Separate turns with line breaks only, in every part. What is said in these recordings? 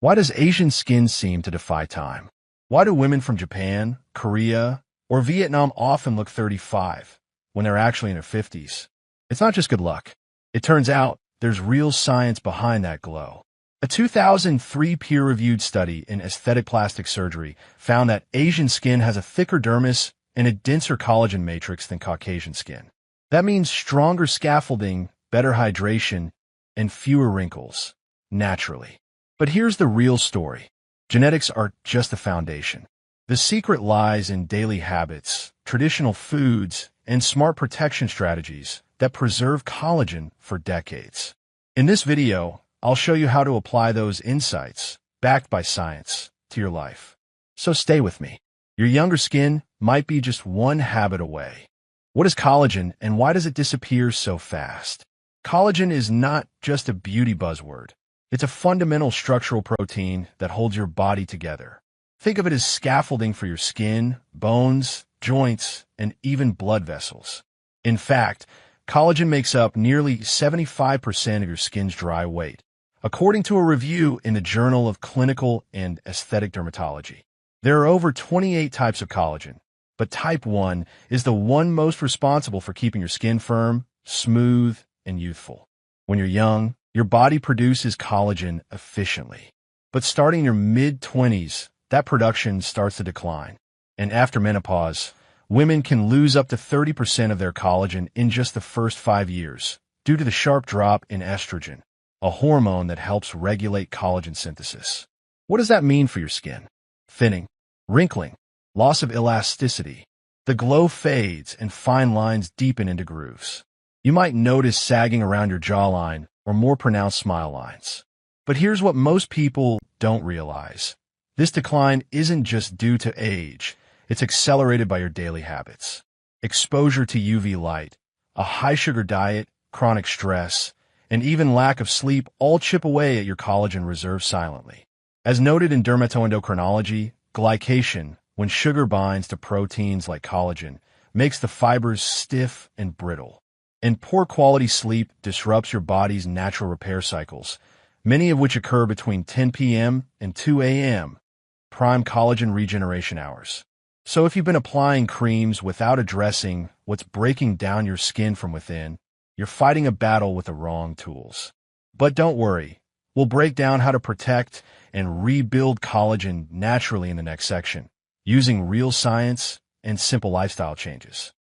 Why does Asian skin seem to defy time? Why do women from Japan, Korea, or Vietnam often look 35 when they're actually in their 50s? It's not just good luck. It turns out there's real science behind that glow. A 2003 peer-reviewed study in aesthetic plastic surgery found that Asian skin has a thicker dermis and a denser collagen matrix than Caucasian skin. That means stronger scaffolding, better hydration, and fewer wrinkles, naturally. But here's the real story. Genetics are just the foundation. The secret lies in daily habits, traditional foods, and smart protection strategies that preserve collagen for decades. In this video, I'll show you how to apply those insights, backed by science, to your life. So stay with me. Your younger skin might be just one habit away. What is collagen and why does it disappear so fast? Collagen is not just a beauty buzzword. It's a fundamental structural protein that holds your body together. Think of it as scaffolding for your skin, bones, joints, and even blood vessels. In fact, collagen makes up nearly 75% of your skin's dry weight, according to a review in the Journal of Clinical and Aesthetic Dermatology. There are over 28 types of collagen, but type 1 is the one most responsible for keeping your skin firm, smooth, and youthful. When you're young, your body produces collagen efficiently. But starting in your mid-20s, that production starts to decline. And after menopause, women can lose up to 30% of their collagen in just the first 5 years due to the sharp drop in estrogen, a hormone that helps regulate collagen synthesis. What does that mean for your skin? Thinning, wrinkling, loss of elasticity. The glow fades and fine lines deepen into grooves. You might notice sagging around your jawline or more pronounced smile lines. But here's what most people don't realize. This decline isn't just due to age. It's accelerated by your daily habits. Exposure to UV light, a high-sugar diet, chronic stress, and even lack of sleep all chip away at your collagen reserve silently. As noted in dermatoendocrinology, glycation, when sugar binds to proteins like collagen, makes the fibers stiff and brittle. And poor quality sleep disrupts your body's natural repair cycles, many of which occur between 10 p.m. and 2 a.m., prime collagen regeneration hours. So if you've been applying creams without addressing what's breaking down your skin from within, you're fighting a battle with the wrong tools. But don't worry, we'll break down how to protect and rebuild collagen naturally in the next section, using real science and simple lifestyle changes.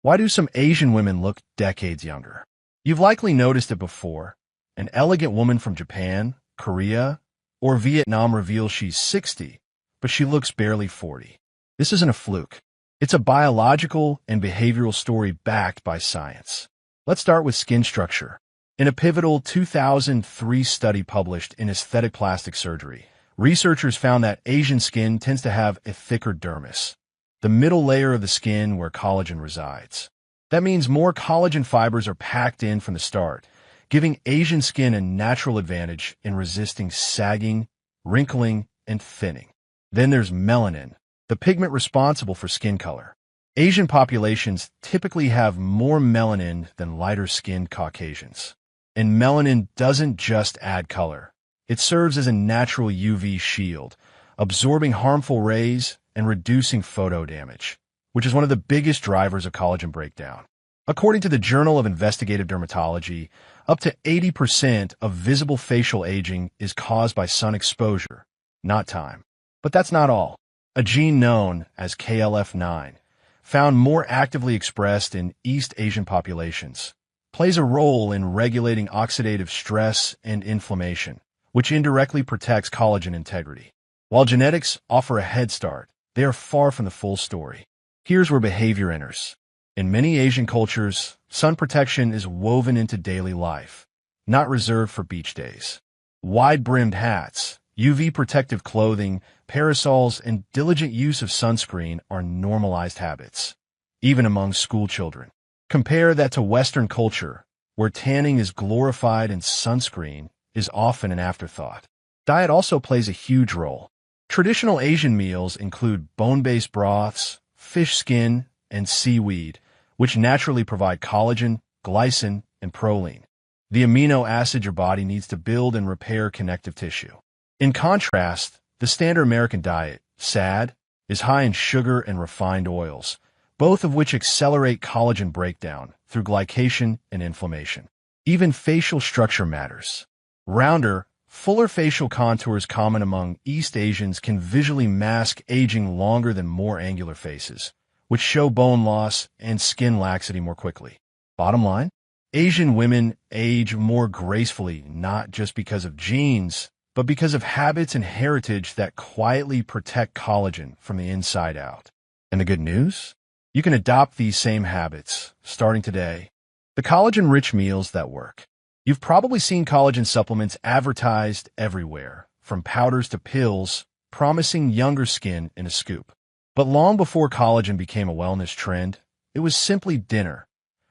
Why do some Asian women look decades younger? You've likely noticed it before. An elegant woman from Japan, Korea, or Vietnam reveals she's 60, but she looks barely 40. This isn't a fluke. It's a biological and behavioral story backed by science. Let's start with skin structure. In a pivotal 2003 study published in Aesthetic Plastic Surgery, researchers found that Asian skin tends to have a thicker dermis, the middle layer of the skin where collagen resides. That means more collagen fibers are packed in from the start, giving Asian skin a natural advantage in resisting sagging, wrinkling, and thinning. Then there's melanin, the pigment responsible for skin color. Asian populations typically have more melanin than lighter-skinned Caucasians. And melanin doesn't just add color. It serves as a natural UV shield, absorbing harmful rays and reducing photo damage, which is one of the biggest drivers of collagen breakdown. According to the Journal of Investigative Dermatology, up to 80% of visible facial aging is caused by sun exposure, not time. But that's not all. A gene known as KLF9, found more actively expressed in East Asian populations, plays a role in regulating oxidative stress and inflammation, which indirectly protects collagen integrity. While genetics offer a head start, they are far from the full story. Here's where behavior enters. In many Asian cultures, sun protection is woven into daily life, not reserved for beach days. Wide-brimmed hats, UV protective clothing, parasols, and diligent use of sunscreen are normalized habits, even among school children. Compare that to Western culture, where tanning is glorified and sunscreen is often an afterthought. Diet also plays a huge role. Traditional Asian meals include bone-based broths, fish skin, and seaweed, which naturally provide collagen, glycine, and proline, the amino acid your body needs to build and repair connective tissue. In contrast, the standard American diet, SAD, is high in sugar and refined oils, both of which accelerate collagen breakdown through glycation and inflammation. Even facial structure matters. Rounder, fuller facial contours common among East Asians can visually mask aging longer than more angular faces, which show bone loss and skin laxity more quickly. Bottom line, Asian women age more gracefully not just because of genes, but because of habits and heritage that quietly protect collagen from the inside out. And the good news? You can adopt these same habits, starting today. The collagen-rich meals that work. You've probably seen collagen supplements advertised everywhere, from powders to pills, promising younger skin in a scoop. But long before collagen became a wellness trend, it was simply dinner,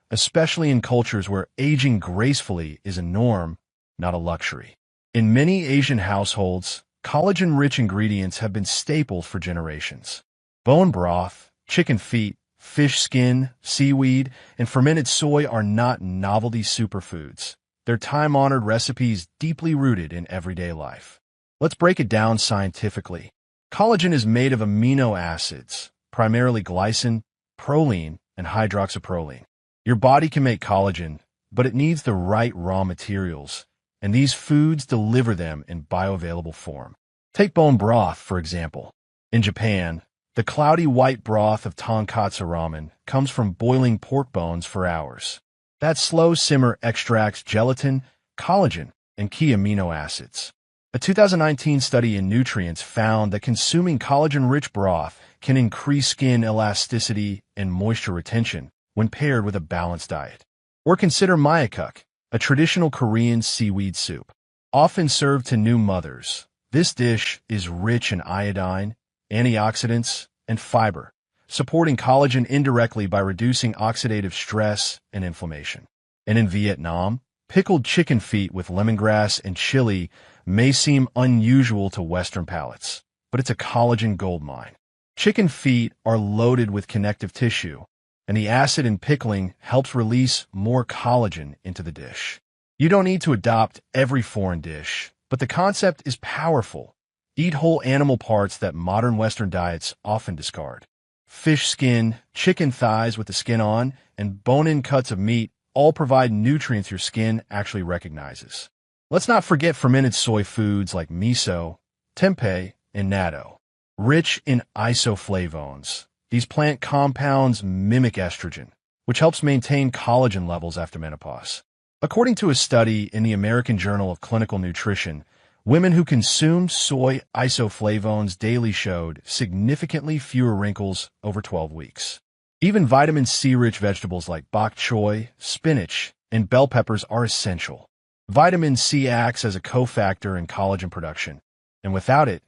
especially in cultures where aging gracefully is a norm, not a luxury. In many Asian households, collagen-rich ingredients have been staples for generations. Bone broth, chicken feet, fish skin, seaweed, and fermented soy are not novelty superfoods. They're time-honored recipes deeply rooted in everyday life. Let's break it down scientifically. Collagen is made of amino acids, primarily glycine, proline, and hydroxyproline. Your body can make collagen, but it needs the right raw materials, and these foods deliver them in bioavailable form. Take bone broth, for example. In Japan, the cloudy white broth of tonkatsu ramen comes from boiling pork bones for hours. That slow simmer extracts gelatin, collagen, and key amino acids. A 2019 study in Nutrients found that consuming collagen-rich broth can increase skin elasticity and moisture retention when paired with a balanced diet. Or consider myeokguk, a traditional Korean seaweed soup. Often served to new mothers, this dish is rich in iodine, antioxidants, and fiber, supporting collagen indirectly by reducing oxidative stress and inflammation. And in Vietnam, pickled chicken feet with lemongrass and chili may seem unusual to Western palates, but it's a collagen goldmine. Chicken feet are loaded with connective tissue, and the acid in pickling helps release more collagen into the dish. You don't need to adopt every foreign dish, but the concept is powerful. Eat whole animal parts that modern Western diets often discard. Fish skin, chicken thighs with the skin on, and bone-in cuts of meat all provide nutrients your skin actually recognizes. Let's not forget fermented soy foods like miso, tempeh, and natto. Rich in isoflavones, these plant compounds mimic estrogen, which helps maintain collagen levels after menopause. According to a study in the American Journal of Clinical Nutrition, women who consumed soy isoflavones daily showed significantly fewer wrinkles over 12 weeks. Even vitamin C-rich vegetables like bok choy, spinach, and bell peppers are essential. Vitamin C acts as a cofactor in collagen production, and without it,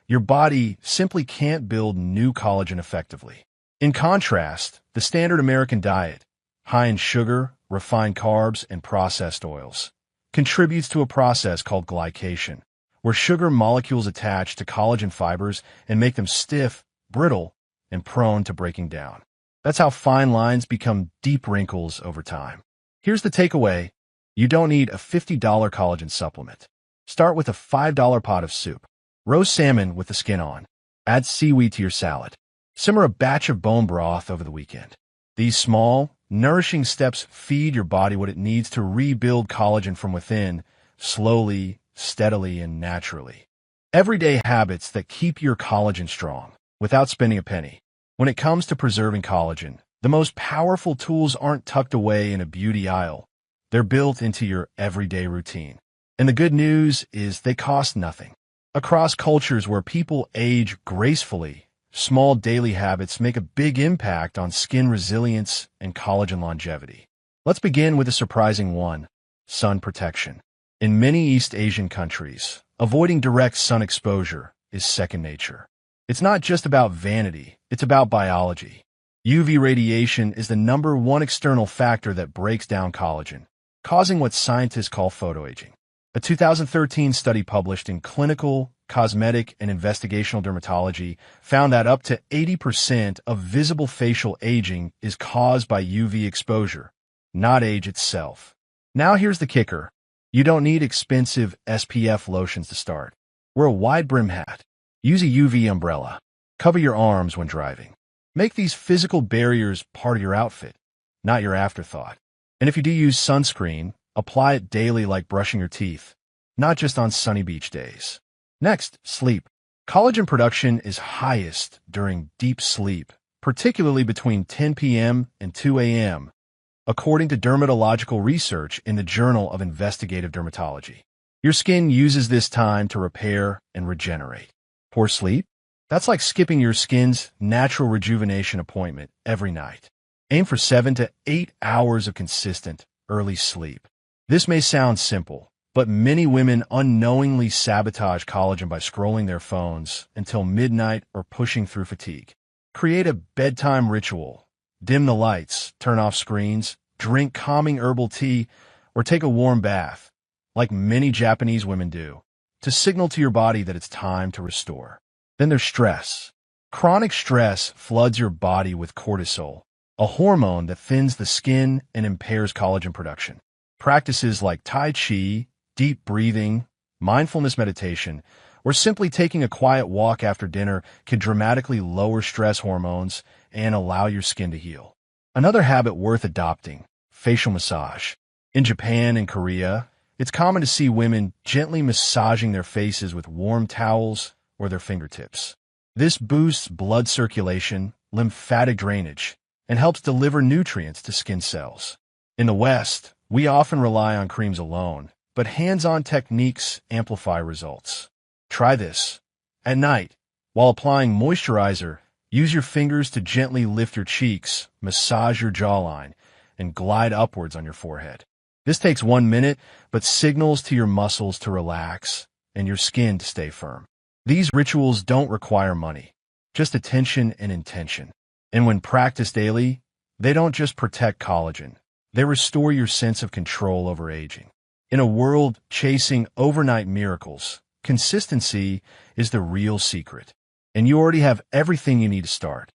your body simply can't build new collagen effectively. In contrast, the standard American diet, high in sugar, refined carbs, and processed oils, contributes to a process called glycation, where sugar molecules attach to collagen fibers and make them stiff, brittle, and prone to breaking down. That's how fine lines become deep wrinkles over time. Here's the takeaway. You don't need a $50 collagen supplement. Start with a $5 pot of soup. Roast salmon with the skin on. Add seaweed to your salad. Simmer a batch of bone broth over the weekend. These small, nourishing steps feed your body what it needs to rebuild collagen from within, slowly, steadily, and naturally. Everyday habits that keep your collagen strong, without spending a penny. When it comes to preserving collagen, the most powerful tools aren't tucked away in a beauty aisle. They're built into your everyday routine. And the good news is they cost nothing. Across cultures where people age gracefully, small daily habits make a big impact on skin resilience and collagen longevity. Let's begin with a surprising one: sun protection. In many East Asian countries, avoiding direct sun exposure is second nature. It's not just about vanity, it's about biology. UV radiation is the #1 external factor that breaks down collagen, causing what scientists call photoaging. A 2013 study published in Clinical, Cosmetic, and Investigational Dermatology found that up to 80% of visible facial aging is caused by UV exposure, not age itself. Now here's the kicker. You don't need expensive SPF lotions to start. Wear a wide brim hat. Use a UV umbrella. Cover your arms when driving. Make these physical barriers part of your outfit, not your afterthought. And if you do use sunscreen, apply it daily like brushing your teeth, not just on sunny beach days. Next, sleep. Collagen production is highest during deep sleep, particularly between 10 p.m. and 2 a.m., according to dermatological research in the Journal of Investigative Dermatology. Your skin uses this time to repair and regenerate. Poor sleep? That's like skipping your skin's natural rejuvenation appointment every night. Aim for 7 to 8 hours of consistent, early sleep. This may sound simple, but many women unknowingly sabotage collagen by scrolling their phones until midnight or pushing through fatigue. Create a bedtime ritual. Dim the lights, turn off screens, drink calming herbal tea, or take a warm bath, like many Japanese women do, to signal to your body that it's time to restore. Then there's stress. Chronic stress floods your body with cortisol, a hormone that thins the skin and impairs collagen production. Practices like Tai Chi, deep breathing, mindfulness meditation, or simply taking a quiet walk after dinner can dramatically lower stress hormones and allow your skin to heal. Another habit worth adopting: facial massage. In Japan and Korea, it's common to see women gently massaging their faces with warm towels or their fingertips. This boosts blood circulation, lymphatic drainage, and helps deliver nutrients to skin cells. In the West, we often rely on creams alone, but hands-on techniques amplify results. Try this. At night, while applying moisturizer, use your fingers to gently lift your cheeks, massage your jawline, and glide upwards on your forehead. This takes 1 minute, but signals to your muscles to relax and your skin to stay firm. These rituals don't require money, just attention and intention. And when practiced daily, they don't just protect collagen, they restore your sense of control over aging. In a world chasing overnight miracles, consistency is the real secret. And you already have everything you need to start.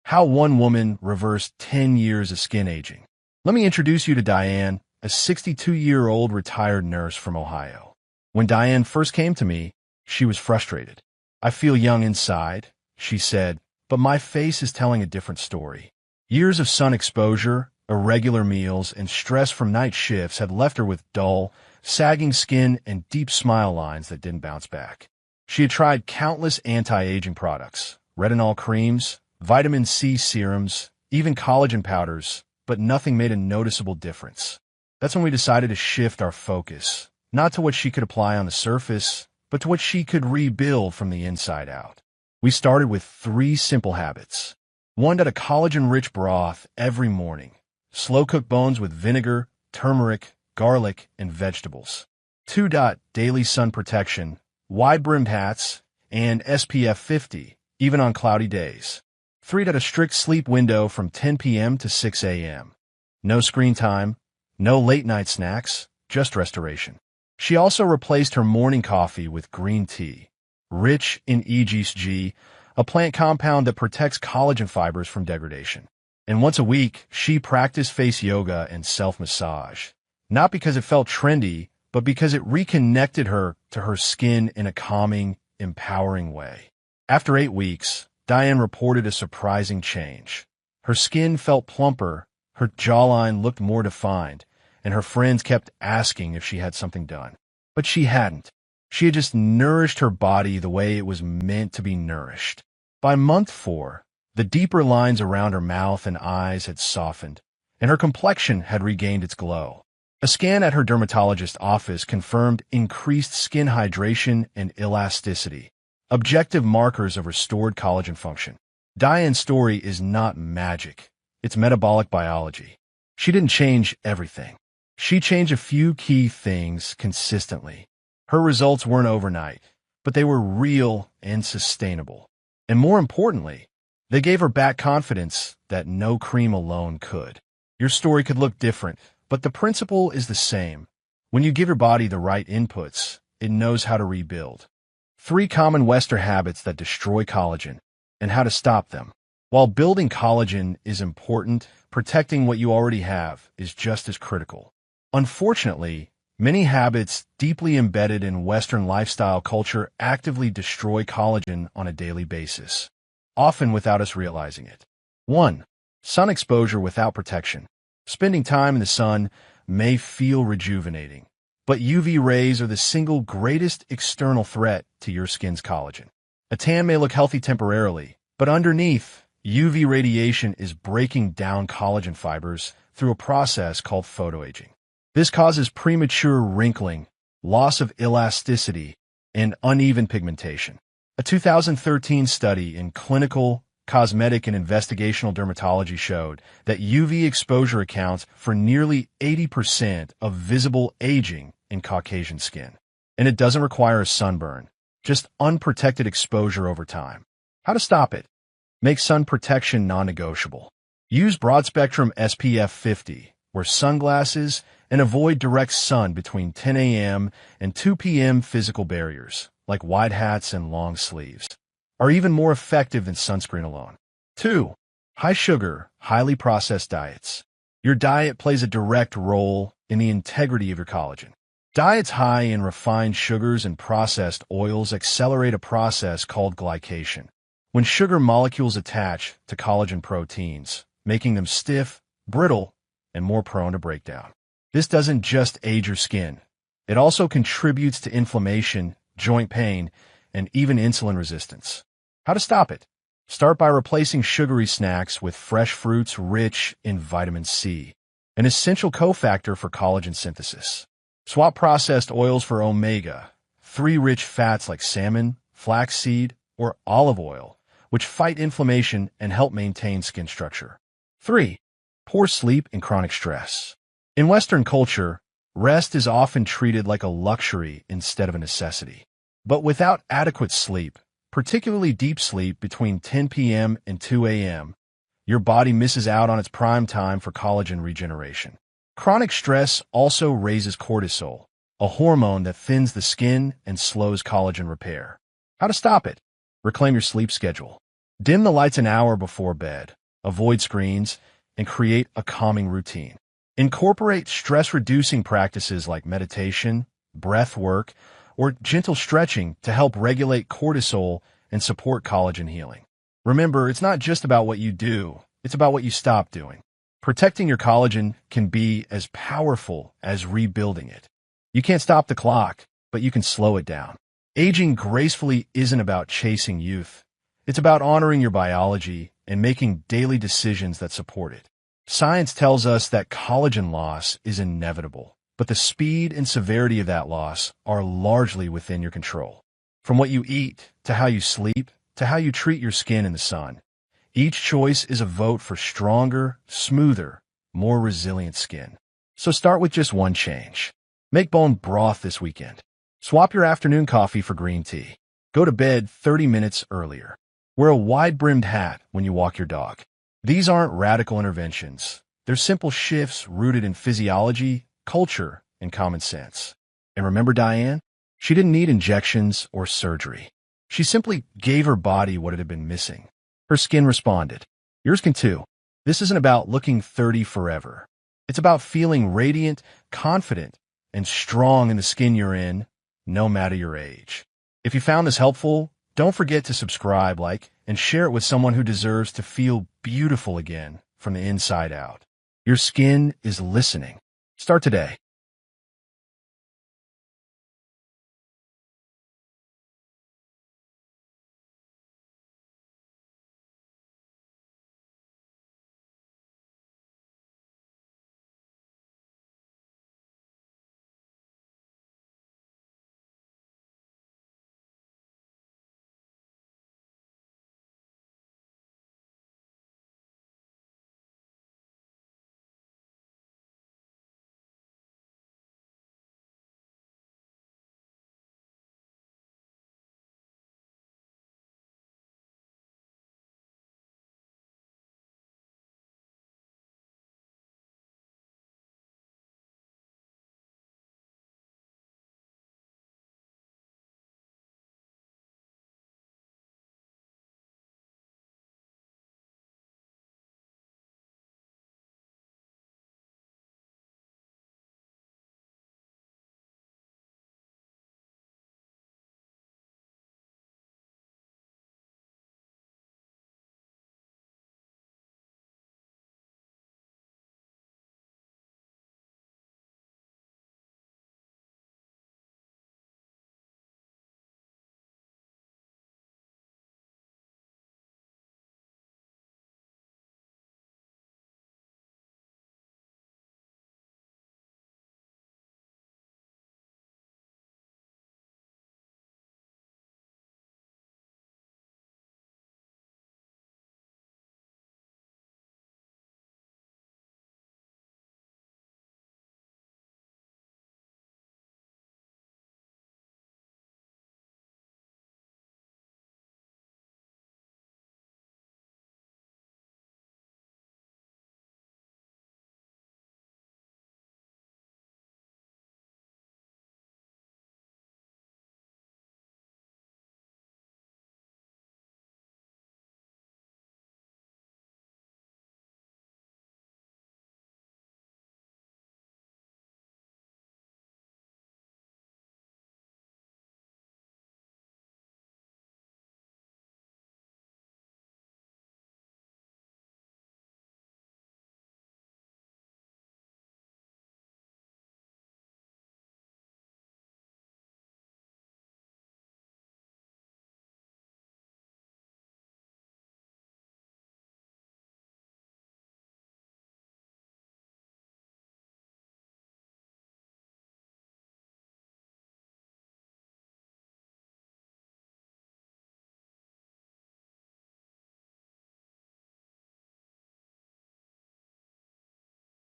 How one woman reversed 10 years of skin aging. Let me introduce you to Diane, a 62-year-old retired nurse from Ohio. When Diane first came to me, she was frustrated. "I feel young inside," she said, "but my face is telling a different story." Years of sun exposure, irregular meals, and stress from night shifts had left her with dull, sagging skin and deep smile lines that didn't bounce back. She had tried countless anti-aging products, retinol creams, vitamin C serums, even collagen powders, but nothing made a noticeable difference. That's when we decided to shift our focus, not to what she could apply on the surface, but to what she could rebuild from the inside out. We started with 3 simple habits. 1. Add a collagen-rich broth every morning. Slow-cook bones with vinegar, turmeric, garlic, and vegetables. 2. Daily sun protection, wide-brimmed hats, and SPF 50, even on cloudy days. 3. A strict sleep window from 10 p.m. to 6 a.m. No screen time, no late-night snacks, just restoration. She also replaced her morning coffee with green tea, rich in EGSG, a plant compound that protects collagen fibers from degradation. And once a week, she practiced face yoga and self-massage, not because it felt trendy, but because it reconnected her to her skin in a calming, empowering way. After 8 weeks, Diane reported a surprising change. Her skin felt plumper, her jawline looked more defined, and her friends kept asking if she had something done. But she hadn't. She had just nourished her body the way it was meant to be nourished. By month 4, the deeper lines around her mouth and eyes had softened, and her complexion had regained its glow. A scan at her dermatologist's office confirmed increased skin hydration and elasticity, objective markers of restored collagen function. Diane's story is not magic. It's metabolic biology. She didn't change everything. She changed a few key things consistently. Her results weren't overnight, but they were real and sustainable. And more importantly, they gave her back confidence that no cream alone could. Your story could look different, but the principle is the same. When you give your body the right inputs, it knows how to rebuild. 3 common Western habits that destroy collagen and how to stop them. While building collagen is important, protecting what you already have is just as critical. Unfortunately, Many habits deeply embedded in Western lifestyle culture actively destroy collagen on a daily basis, often without us realizing it. 1. Sun exposure without protection. Spending time in the sun may feel rejuvenating, but UV rays are the single greatest external threat to your skin's collagen. A tan may look healthy temporarily, but underneath, UV radiation is breaking down collagen fibers through a process called photoaging. This causes premature wrinkling, loss of elasticity, and uneven pigmentation. A 2013 study in clinical, cosmetic, and investigational dermatology showed that UV exposure accounts for nearly 80% of visible aging in Caucasian skin. And it doesn't require a sunburn, just unprotected exposure over time. How to stop it? Make sun protection non-negotiable. Use broad-spectrum SPF 50, wear sunglasses, and avoid direct sun between 10 a.m. and 2 p.m. Physical barriers, like wide hats and long sleeves, are even more effective than sunscreen alone. 2. High sugar, highly processed diets. Your diet plays a direct role in the integrity of your collagen. Diets high in refined sugars and processed oils accelerate a process called glycation, when sugar molecules attach to collagen proteins, making them stiff, brittle, and more prone to breakdown. This doesn't just age your skin. It also contributes to inflammation, joint pain, and even insulin resistance. How to stop it? Start by replacing sugary snacks with fresh fruits rich in vitamin C, an essential cofactor for collagen synthesis. Swap processed oils for omega-3 rich fats like salmon, flaxseed, or olive oil, which fight inflammation and help maintain skin structure. 3. Poor sleep and chronic stress. In Western culture, rest is often treated like a luxury instead of a necessity. But without adequate sleep, particularly deep sleep between 10 p.m. and 2 a.m., your body misses out on its prime time for collagen regeneration. Chronic stress also raises cortisol, a hormone that thins the skin and slows collagen repair. How to stop it? Reclaim your sleep schedule. Dim the lights an hour before bed, avoid screens, and create a calming routine. Incorporate stress-reducing practices like meditation, breath work, or gentle stretching to help regulate cortisol and support collagen healing. Remember, it's not just about what you do, it's about what you stop doing. Protecting your collagen can be as powerful as rebuilding it. You can't stop the clock, but you can slow it down. Aging gracefully isn't about chasing youth. It's about honoring your biology and making daily decisions that support it. Science tells us that collagen loss is inevitable, but the speed and severity of that loss are largely within your control. From what you eat, to how you sleep, to how you treat your skin in the sun, each choice is a vote for stronger, smoother, more resilient skin. So start with just one change. Make bone broth this weekend. Swap your afternoon coffee for green tea. Go to bed 30 minutes earlier. Wear a wide-brimmed hat when you walk your dog. These aren't radical interventions. They're simple shifts rooted in physiology, culture, and common sense. And remember Diane? She didn't need injections or surgery. She simply gave her body what it had been missing. Her skin responded. Yours can too. This isn't about looking 30 forever. It's about feeling radiant, confident, and strong in the skin you're in, no matter your age. If you found this helpful, don't forget to subscribe, like, and share it with someone who deserves to feel beautiful again from the inside out. Your skin is listening. Start today.